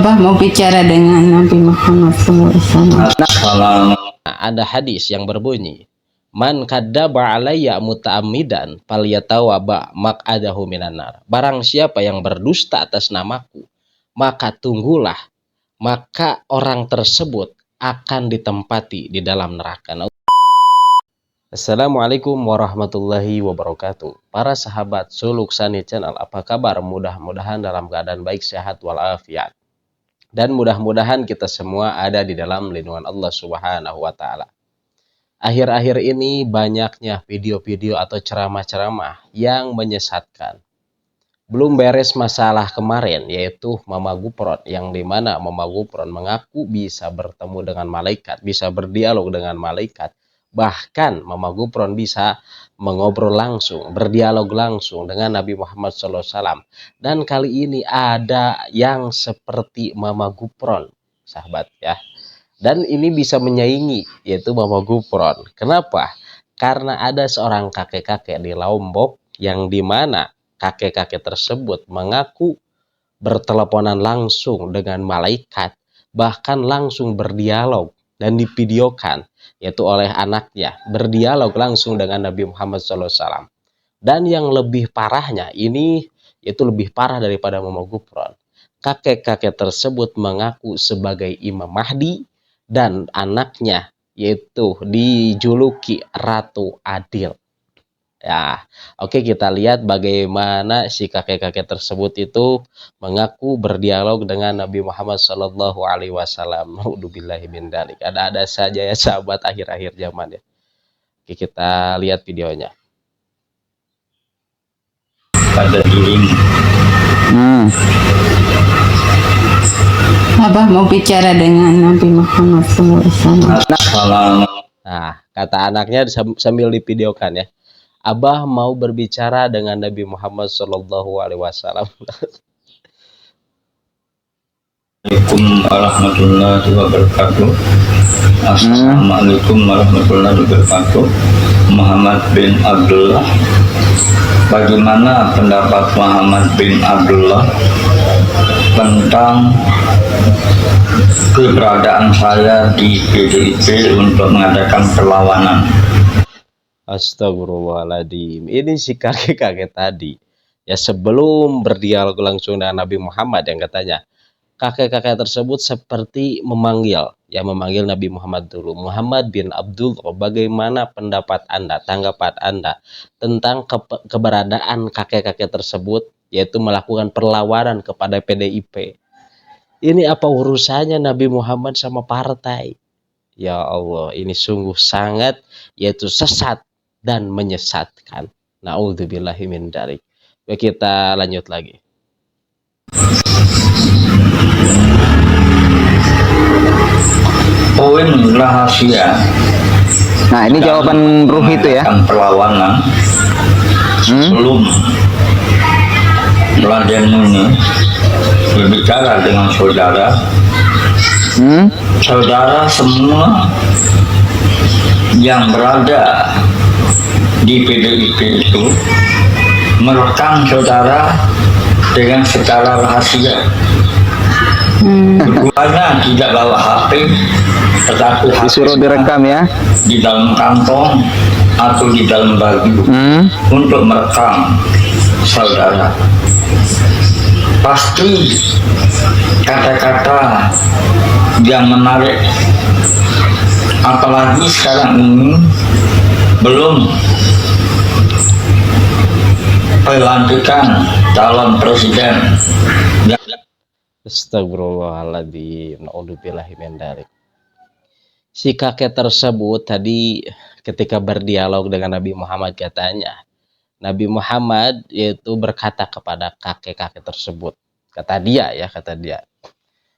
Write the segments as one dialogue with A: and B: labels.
A: Abah mau bicara dengan Nabi Muhammad SAW.
B: Ada hadis yang berbunyi, man kadzdzaba alayya muta'ammidan falyatawaba maq'adahu minan nar. Barang siapa yang berdusta atas namaku, maka tunggulah, maka orang tersebut akan ditempati di dalam neraka. Assalamualaikum warahmatullahi wabarakatuh. Para sahabat Suluk Sani Channel, apa kabar? Mudah-mudahan dalam keadaan baik, sehat walafiat. Dan mudah-mudahan kita semua ada di dalam lindungan Allah Subhanahu wa Ta'ala. Akhir-akhir ini banyaknya video-video atau ceramah-ceramah yang menyesatkan. Belum beres masalah kemarin, yaitu Mama Gufron, yang dimana Mama Gufron mengaku bisa bertemu dengan malaikat, bisa berdialog dengan malaikat. Bahkan Mama Gufron bisa mengobrol langsung, berdialog langsung dengan Nabi Muhammad SAW. Dan kali ini ada yang seperti Mama Gufron, sahabat ya. Dan ini bisa menyaingi, yaitu Mama Gufron. Kenapa? Karena ada seorang kakek-kakek di Lombok yang dimana kakek-kakek tersebut mengaku berteleponan langsung dengan malaikat, bahkan langsung berdialog dan divideokan, yaitu oleh anaknya, berdialog langsung dengan Nabi Muhammad SAW. Dan yang lebih parahnya, ini yaitu lebih parah daripada Mama Gufron. Kakek-kakek tersebut mengaku sebagai Imam Mahdi, dan anaknya yaitu dijuluki Ratu Adil. Ya, oke, kita lihat bagaimana si kakek-kakek tersebut itu mengaku berdialog dengan Nabi Muhammad Shallallahu Alaihi Wasallam. Naudzubillahi min dzalik. Ada-ada saja ya sahabat akhir-akhir zaman ya. Oke, kita lihat videonya.
C: Pada dirimu.
A: Abah mau bicara dengan Nabi Muhammad SAW.
B: Nah, kata anaknya sambil divideokan ya. Abah mau berbicara dengan Nabi Muhammad Shallallahu Alaihi Wasallam.
C: Assalamualaikum warahmatullahi wabarakatuh. Assalamualaikum warahmatullahi wabarakatuh. Muhammad bin Abdullah. Bagaimana pendapat Muhammad bin Abdullah tentang keberadaan saya di PDIP untuk mengadakan perlawanan?
B: Astagfirullahaladzim. Ini si kakek-kakek tadi ya, sebelum berdialog langsung dengan Nabi Muhammad, yang katanya kakek-kakek tersebut seperti memanggil Nabi Muhammad dulu. Muhammad bin Abdullah, bagaimana pendapat Anda, tanggapan Anda tentang keberadaan kakek-kakek tersebut, yaitu melakukan perlawanan kepada PDIP? Ini apa urusannya Nabi Muhammad sama partai? Ya Allah, ini sungguh sangat yaitu sesat dan menyesatkan. Naudzubillahi min dzalik. Kita lanjut lagi.
C: Poin rahasia.
D: Nah, ini jawaban Ruh itu ya.
C: Perlawanan sebelum Raden Muni berbicara dengan saudara. Saudara semua yang berada di PDIP itu merekam saudara dengan secara rahasia. Keduanya tidak bawa HP, tetapi
D: disuruh direkam ya,
C: di dalam kantong atau di dalam baju untuk merekam saudara. Pasti kata-kata yang menarik, apalagi sekarang ini belum pelantikan calon presiden.
B: Astagfirullahaladzim. Naudzubillahi min dzalik. Si kakek tersebut tadi ketika berdialog dengan Nabi Muhammad, katanya Nabi Muhammad yaitu berkata kepada kakek-kakek tersebut, kata dia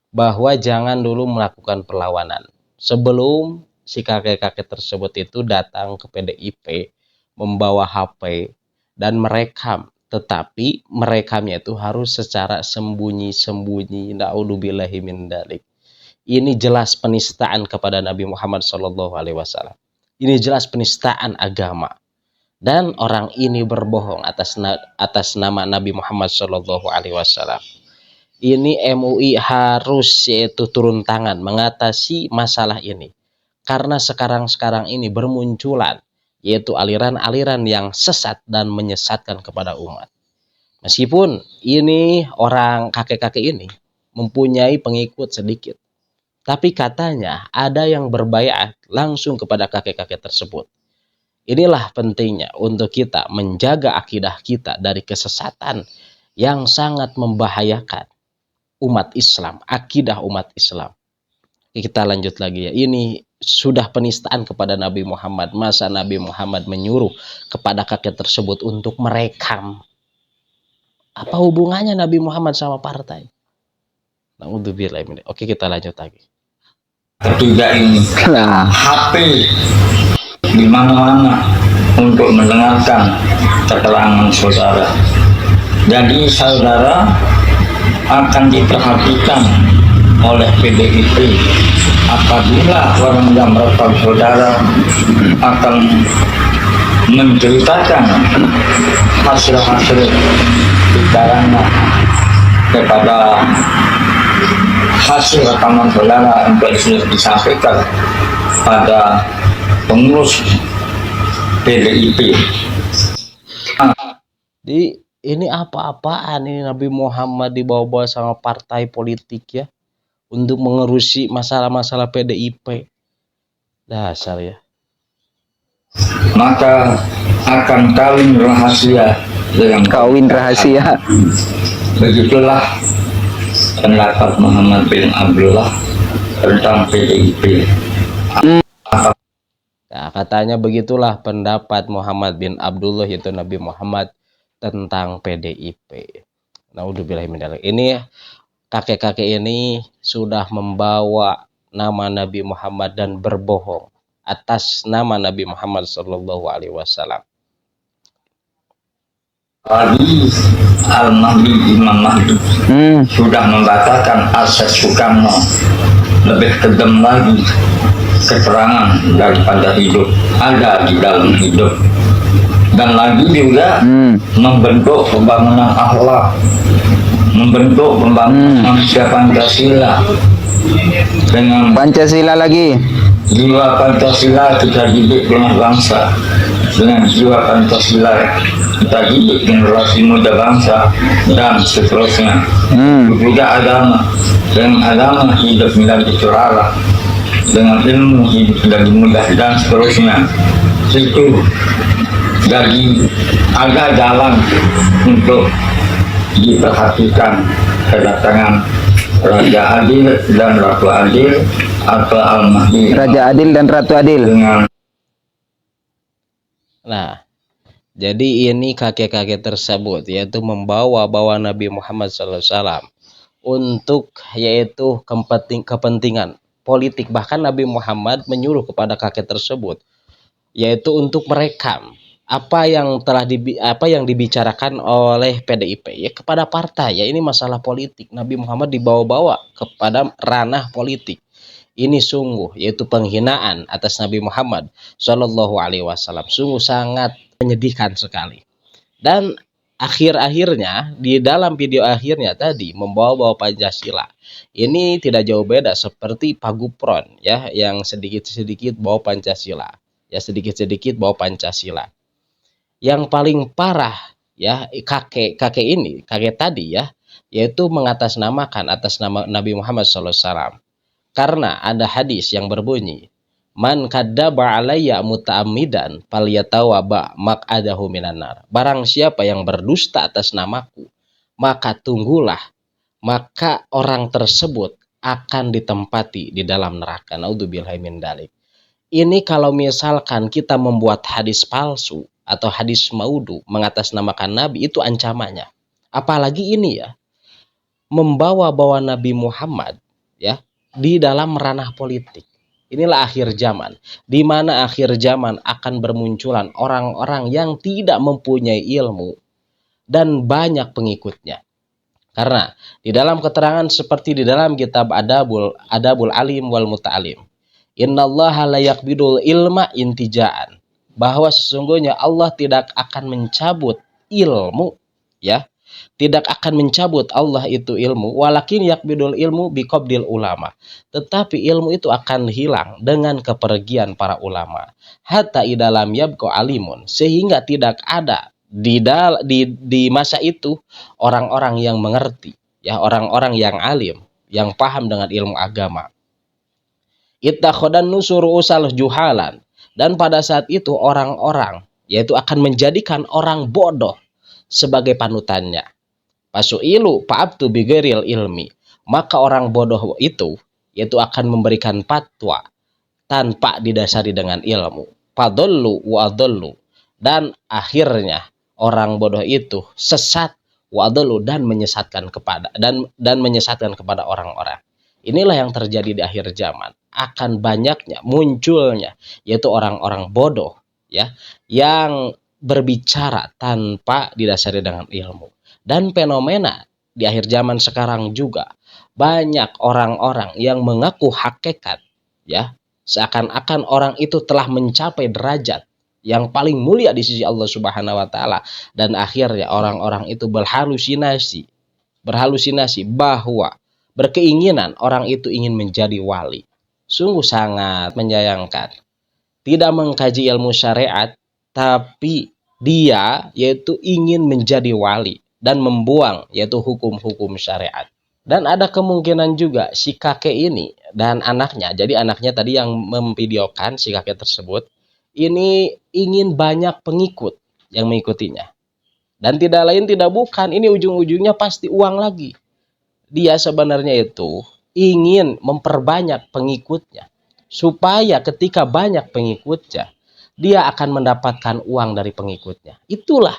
B: bahwa jangan dulu melakukan perlawanan sebelum si kakek-kakek tersebut itu datang ke PDIP membawa HP dan merekam. Tetapi merekamnya itu harus secara sembunyi-sembunyi. Naudzubillahi min dzalik. Ini jelas penistaan kepada Nabi Muhammad SAW. Ini jelas penistaan agama. Dan orang ini berbohong atas nama Nabi Muhammad SAW. ini MUI harus yaitu turun tangan mengatasi masalah ini. Karena sekarang ini bermunculan yaitu aliran-aliran yang sesat dan menyesatkan kepada umat. Meskipun ini orang kakek-kakek ini mempunyai pengikut sedikit, tapi katanya ada yang berbaiat langsung kepada kakek-kakek tersebut. Inilah pentingnya untuk kita menjaga akidah kita dari kesesatan yang sangat membahayakan umat Islam, akidah umat Islam. Kita lanjut lagi ya. Ini sudah penistaan kepada Nabi Muhammad. Masa Nabi Muhammad menyuruh kepada kakek tersebut untuk merekam. Apa hubungannya Nabi Muhammad sama partai? Na'udzubillah. Oke, kita lanjut lagi.
C: Ketiga ini
D: Nah,
C: HP di mana-mana untuk mendengarkan keterangan saudara. Jadi saudara akan diperhatikan oleh PDIP apabila orang yang merekam saudara akan menceritakan hasil-hasil bicaranya kepada hasil rekaman saudara untuk disampaikan pada pengurus PDIP.
B: Di ini apa-apaan ini Nabi Muhammad dibawa-bawa sama partai politik ya untuk mengurusi masalah-masalah PDIP. Dasar ya.
C: Maka akan kawin rahasia dengan
D: kawin rahasia.
C: begitulah pendapat Muhammad bin Abdullah tentang PDIP.
B: Nah, katanya begitulah pendapat Muhammad bin Abdullah yaitu Nabi Muhammad tentang PDIP. Naudzubillah min dzalik. Ini kakek-kakek ini sudah membawa nama Nabi Muhammad dan berbohong atas nama Nabi Muhammad sallallahu alaihi wasallam.
C: Ali Al-Mahdi Imam Mahdi sudah membatalkan akses Soekarno, lebih kejam lagi keterangan daripada hidup ada di dalam hidup, dan lagi juga membentuk pembangunan akhlak, membentuk pembangunan manusia Pancasila dengan
D: Pancasila lagi.
C: jiwa Pancasila kita didik dengan bangsa, dengan jiwa Pancasila kita didik generasi muda bangsa dan seterusnya. Juga agama, dengan agama hidup menjadi terarah, dengan ilmu hidup menjadi mudah dan seterusnya. Itu jadi agak jalan untuk diperhatikan kedatangan Raja Adil dan Ratu Adil atau Al-Mahdi.
D: Raja Adil dan Ratu Adil.
C: Dengan
B: Nah, jadi ini kakek-kakek tersebut yaitu membawa Nabi Muhammad SAW untuk yaitu kepentingan politik. Bahkan Nabi Muhammad menyuruh kepada kakek tersebut yaitu untuk merekam apa yang dibicarakan oleh PDIP ya kepada partai. Ya ini masalah politik. Nabi Muhammad dibawa-bawa kepada ranah politik. Ini sungguh yaitu penghinaan atas Nabi Muhammad Shallallahu Alaihi Wasallam. Sungguh sangat menyedihkan sekali. Dan akhirnya di dalam video akhirnya tadi membawa Pancasila. Ini tidak jauh beda seperti Pak Gupron ya yang sedikit-sedikit bawa Pancasila. Ya sedikit-sedikit bawa Pancasila. Yang paling parah ya kakek tadi ya yaitu mengatasnamakan atas nama Nabi Muhammad SAW. Karena ada hadis yang berbunyi, man kadzdzaba alayya muta'ammidan falyatawaba maq'adahu minan nar. Barang siapa yang berdusta atas namaku, maka tunggulah, maka orang tersebut akan ditempati di dalam neraka. Naudzubillahi min dzalik. Ini kalau misalkan kita membuat hadis palsu atau hadis maudu mengatasnamakan Nabi, itu ancamannya. Apalagi ini ya, membawa Nabi Muhammad ya di dalam ranah politik. Inilah akhir zaman, di mana akhir zaman akan bermunculan orang-orang yang tidak mempunyai ilmu dan banyak pengikutnya. Karena di dalam keterangan seperti di dalam kitab Adabul Alim wal Muta'alim, innallaha la yaqbidul ilma intijaan, bahwa sesungguhnya Allah tidak akan mencabut ilmu ya tidak akan mencabut Allah itu ilmu, walakin yakbidul ilmu biqabdil ulama. Tetapi ilmu itu akan hilang dengan kepergian para ulama. Hatta idalam yabqa alimun, sehingga tidak ada di masa itu orang-orang yang mengerti, ya, orang-orang yang alim, yang paham dengan ilmu agama. Ittakhadan nusuru usal juhalan, dan pada saat itu orang-orang yaitu akan menjadikan orang bodoh sebagai panutannya. Pasuilu fa'abtu bighairil ilmi, maka orang bodoh itu yaitu akan memberikan fatwa tanpa didasari dengan ilmu. Fadallu wa adallu, dan akhirnya orang bodoh itu sesat, wa adallu, dan menyesatkan kepada orang-orang. Inilah yang terjadi di akhir zaman. Akan banyaknya munculnya yaitu orang-orang bodoh, ya, yang berbicara tanpa didasari dengan ilmu. Dan fenomena di akhir zaman sekarang juga banyak orang-orang yang mengaku hakikat, ya, seakan-akan orang itu telah mencapai derajat yang paling mulia di sisi Allah Subhanahu wa taala, dan akhirnya orang-orang itu berhalusinasi bahwa berkeinginan orang itu ingin menjadi wali. Sungguh sangat menyayangkan. Tidak mengkaji ilmu syariat, tapi dia yaitu ingin menjadi wali dan membuang yaitu hukum-hukum syariat. Dan ada kemungkinan juga si kakek ini dan anaknya, jadi anaknya tadi yang memvideokan si kakek tersebut, ini ingin banyak pengikut yang mengikutinya. Dan tidak lain tidak bukan, ini ujung-ujungnya pasti uang lagi. Dia sebenarnya itu ingin memperbanyak pengikutnya, supaya ketika banyak pengikutnya, dia akan mendapatkan uang dari pengikutnya. Itulah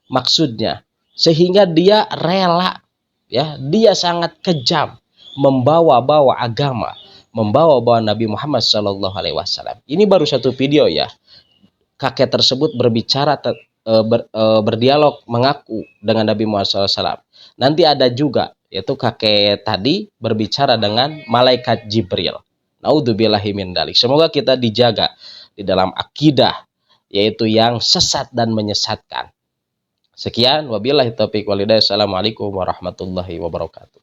B: maksudnya. Sehingga dia rela, ya, dia sangat kejam membawa-bawa agama, membawa-bawa Nabi Muhammad SAW. Ini baru satu video, ya. Kakek tersebut berbicara, berdialog, mengaku dengan Nabi Muhammad SAW. Nanti ada juga yaitu kakek tadi berbicara dengan malaikat Jibril. Naudzubillahi min dzalik. Semoga kita dijaga di dalam akidah yaitu yang sesat dan menyesatkan. Sekian, wabillahi taufiq wal hidayah. Assalamualaikum warahmatullahi wabarakatuh.